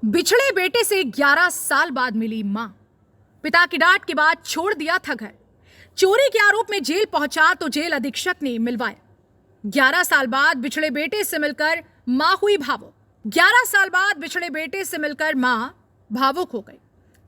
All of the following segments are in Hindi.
बिछड़े बेटे से 11 साल बाद मिली मां। पिता की डांट के बाद छोड़ दिया था घर। चोरी के आरोप में जेल पहुंचा तो जेल अधीक्षक ने मिलवाया। 11 साल बाद बिछड़े बेटे से मिलकर मां हुई भावुक। 11 साल बाद बिछड़े बेटे से मिलकर मां भावुक हो गई।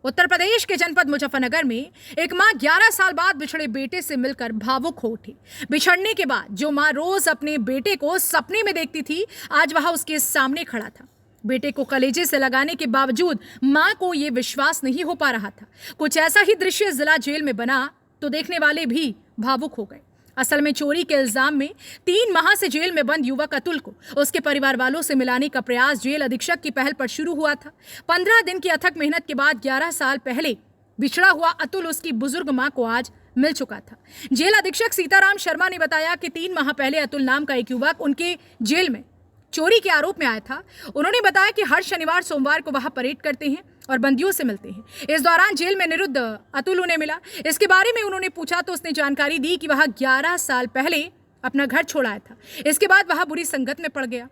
उत्तर प्रदेश के जनपद मुजफ्फरनगर में एक मां 11 साल बाद बिछड़े बेटे से मिलकर भावुक हो उठी। बिछड़ने के बाद जो मां रोज अपने बेटे को सपने में देखती थी, आज वह उसके सामने खड़ा था। बेटे को कलेजे से लगाने के बावजूद मां को यह विश्वास नहीं हो पा रहा था। कुछ ऐसा ही दृश्य जिला जेल में बना तो देखने वाले भी भावुक हो गए। असल में चोरी के इल्जाम में 3 माह से जेल में बंद युवक अतुल को उसके परिवार वालों से मिलाने का प्रयास जेल अधीक्षक की पहल पर शुरू हुआ था। 15 दिन की अथक मेहनत के बाद 11 साल पहले बिछड़ा हुआ अतुल उसकी बुजुर्ग मां को आज मिल चुका था। जेल अधीक्षक सीताराम शर्मा ने बताया कि 3 माह पहले अतुल नाम का एक युवक उनके जेल में चोरी के आरोप में आया था। उन्होंने बताया कि हर शनिवार सोमवार को वहां परेड करते हैं और बंदियों से मिलते हैं। इस दौरान जेल में निरुद्ध अतुल उन्हें मिला। इसके बारे में उन्होंने पूछा तो उसने जानकारी दी कि वह 11 साल पहले अपना घर छोड़ आया था। इसके बाद वह बुरी संगत में पड़ गया।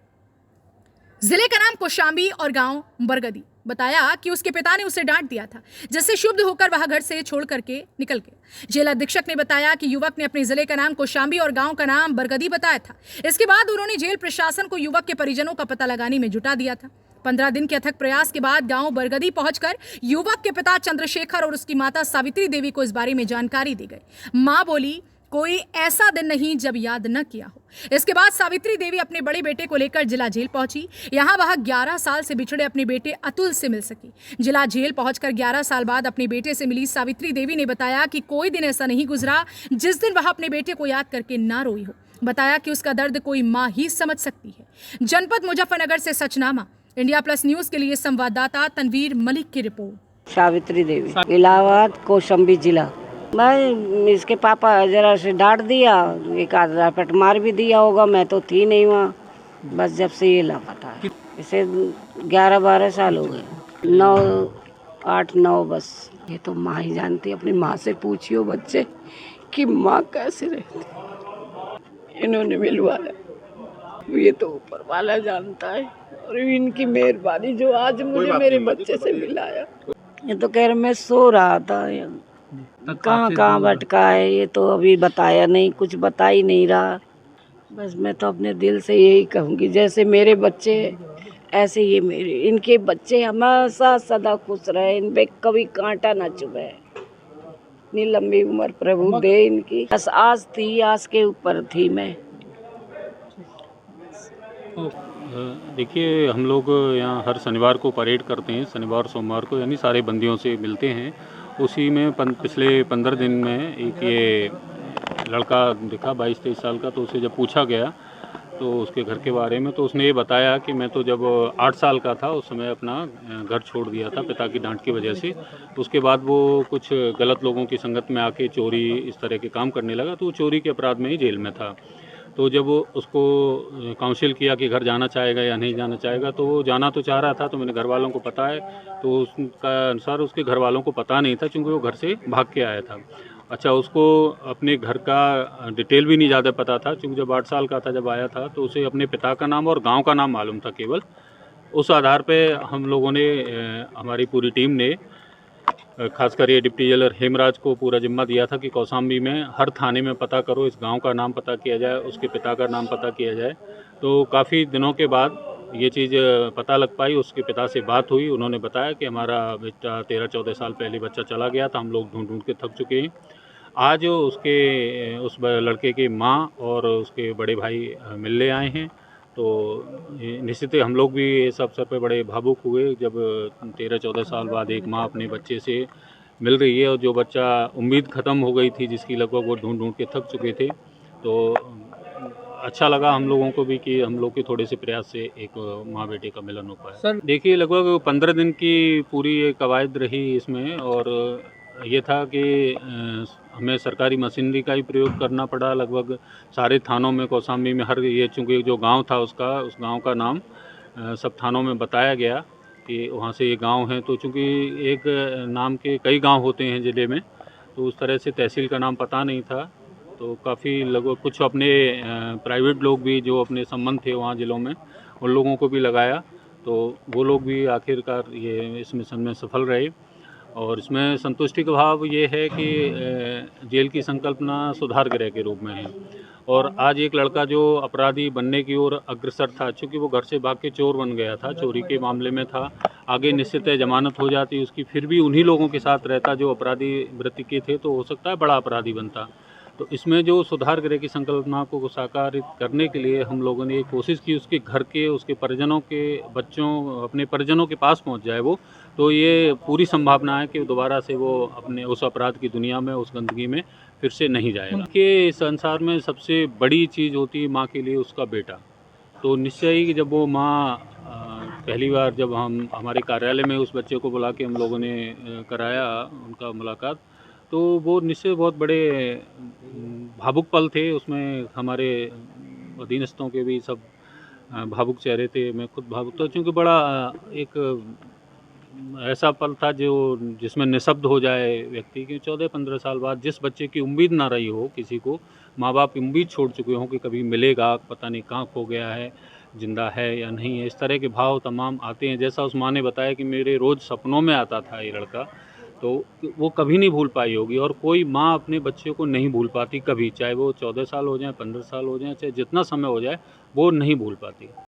जिले का नाम कौशाम्बी और गांव बरगदी। बताया कि उसके पिता ने उसे डांट दिया था, जिससे क्षुब्ध होकर वह घर से छोड़ करके निकल गया। जेल अधीक्षक ने बताया कि युवक ने अपने जिले का नाम कौशाम्बी और गांव का नाम बरगदी बताया था। इसके बाद उन्होंने जेल प्रशासन को युवक के परिजनों का पता लगाने में जुटा दिया था। 15 दिन के अथक प्रयास के बाद गांव बरगदी पहुंचकर युवक के पिता चंद्रशेखर और उसकी माता सावित्री देवी को इस बारे में जानकारी दी गई। मां बोली, कोई ऐसा दिन नहीं जब याद न किया हो। इसके बाद सावित्री देवी अपने बड़े बेटे को लेकर जिला जेल पहुंची। यहां वह 11 साल से बिछड़े अपने बेटे अतुल से मिल सकी। जिला जेल पहुंचकर 11 साल बाद अपने बेटे से मिली सावित्री देवी ने बताया कि कोई दिन ऐसा नहीं गुजरा जिस दिन वह अपने बेटे को याद करके ना रोई हो। बताया कि उसका दर्द कोई माँ ही समझ सकती है। जनपद मुजफ्फरनगर से सचनामा इंडिया प्लस न्यूज के लिए संवाददाता तनवीर मलिक की रिपोर्ट। सावित्री देवी, इलाहाबाद, कौशाम्बी जिला। मैं इसके पापा जरा से डांट दिया, एक आध रपट मार भी दिया होगा। मैं तो थी नहीं वहाँ, बस जब से ये लापता है इसे 11-12 साल हो गए। 8-9 बस। ये तो माँ ही जानती, अपनी माँ से पूछियो बच्चे कि माँ कैसे रहती। इन्होंने मिलवाया, ये तो ऊपर वाला जानता है और इनकी मेहरबानी जो आज मुझे मेरे बच्चे से मिलाया। ये तो कह रहे मैं सो रहा था, कहाँ भटका है ये तो अभी बताया नहीं, कुछ बता ही नहीं रहा। बस मैं तो अपने दिल से यही कहूँगी, जैसे मेरे बच्चे ऐसे ये मेरे, इनके बच्चे हमेशा सदा खुश रहे, इन पे कभी कांटा ना चुभे। इतनी लंबी उम्र प्रभु दे इनकी। बस आज थी, आज के ऊपर थी मैं। देखिए, हम लोग यहाँ हर शनिवार को परेड करते हैं, शनिवार सोमवार को, यानी सारे बंदियों से मिलते हैं। उसी में पिछले 15 दिन में एक ये लड़का दिखा 22-23 साल का, तो उसे जब पूछा गया तो उसके घर के बारे में, तो उसने ये बताया कि मैं तो जब 8 साल का था उस समय अपना घर छोड़ दिया था पिता की डांट की वजह से। उसके बाद वो कुछ गलत लोगों की संगत में आके चोरी इस तरह के काम करने लगा, तो वो चोरी के अपराध में ही जेल में था। तो जब उसको काउंसिल किया कि घर जाना चाहेगा या नहीं जाना चाहेगा, तो वो जाना तो चाह रहा था। तो मैंने घर वालों को पता है, तो उसका अनुसार उसके घर वालों को पता नहीं था, क्योंकि वो घर से भाग के आया था। अच्छा, उसको अपने घर का डिटेल भी नहीं ज़्यादा पता था, क्योंकि जब 8 साल का था जब आया था, तो उसे अपने पिता का नाम और गांव का नाम मालूम था केवल। उस आधार पे हम लोगों ने, हमारी पूरी टीम ने, खासकर ये डिप्टी जेलर हेमराज को पूरा जिम्मा दिया था कि कौशाम्बी में हर थाने में पता करो, इस गांव का नाम पता किया जाए, उसके पिता का नाम पता किया जाए। तो काफ़ी दिनों के बाद ये चीज़ पता लग पाई। उसके पिता से बात हुई, उन्होंने बताया कि हमारा बेटा 13-14 साल पहले बच्चा चला गया था, हम लोग ढूंढ ढूंढ के थक चुके हैं। आज उस लड़के की माँ और उसके बड़े भाई मिलने आए हैं। तो निश्चित ही हम लोग भी इस अवसर पर बड़े भावुक हुए, जब 13-14 साल बाद एक माँ अपने बच्चे से मिल रही है, और जो बच्चा उम्मीद ख़त्म हो गई थी, जिसकी लगभग वो ढूंढ ढूंढ के थक चुके थे। तो अच्छा लगा हम लोगों को भी कि हम लोग के थोड़े से प्रयास से एक माँ बेटे का मिलन हो पाया। सर देखिए, लगभग 15 दिन की पूरी एक कवायद रही इसमें, और ये था कि हमें सरकारी मशीनरी का ही प्रयोग करना पड़ा। लगभग सारे थानों में, कौशाम्बी में, हर ये चूँकि जो गांव था उस गांव का नाम सब थानों में बताया गया कि वहाँ से ये गांव है। तो चूँकि एक नाम के कई गांव होते हैं ज़िले में, तो उस तरह से तहसील का नाम पता नहीं था। तो काफ़ी लगभग कुछ अपने प्राइवेट लोग भी जो अपने संबंध थे वहाँ ज़िलों में, उन लोगों को भी लगाया। तो वो लोग भी आखिरकार ये इस मिशन में सफल रहे। और इसमें संतुष्टि का भाव ये है कि जेल की संकल्पना सुधार गृह के रूप में है। और आज एक लड़का जो अपराधी बनने की ओर अग्रसर था, चूँकि वो घर से भाग के चोर बन गया था, चोरी के मामले में था, आगे निश्चित है जमानत हो जाती उसकी, फिर भी उन्हीं लोगों के साथ रहता जो अपराधी वृत्ति के थे, तो हो सकता है बड़ा अपराधी बनता। तो इसमें जो सुधार गृह की संकल्पना को साकारित करने के लिए हम लोगों ने कोशिश की उसके घर के, उसके परिजनों के बच्चों, अपने परिजनों के पास पहुंच जाए वो, तो ये पूरी संभावना है कि दोबारा से वो अपने उस अपराध की दुनिया में, उस गंदगी में फिर से नहीं जाएगा। कि संसार में सबसे बड़ी चीज़ होती है माँ के लिए उसका बेटा। तो निश्चय ही कि जब वो माँ पहली बार जब हम हमारे कार्यालय में उस बच्चे को बुला के हम लोगों ने कराया उनका मुलाकात, तो वो निश्चय बहुत बड़े भावुक पल थे। उसमें हमारे अधीनस्थों के भी सब भावुक चेहरे थे, मैं खुद भावुक था, क्योंकि बड़ा एक ऐसा पल था जो जिसमें निःशब्द हो जाए व्यक्ति कि 14-15 साल बाद जिस बच्चे की उम्मीद ना रही हो किसी को, माँ बाप उम्मीद छोड़ चुके हों कि कभी मिलेगा, पता नहीं कहाँ खो गया है, जिंदा है या नहीं है, इस तरह के भाव तमाम आते हैं। जैसा उस माँ ने बताया कि मेरे रोज़ सपनों में आता था ये लड़का, तो वो कभी नहीं भूल पाई होगी। और कोई माँ अपने बच्चे को नहीं भूल पाती कभी, चाहे वो 14 साल हो जाए, 15 साल हो जाए, चाहे जितना समय हो जाए, वो नहीं भूल पाती।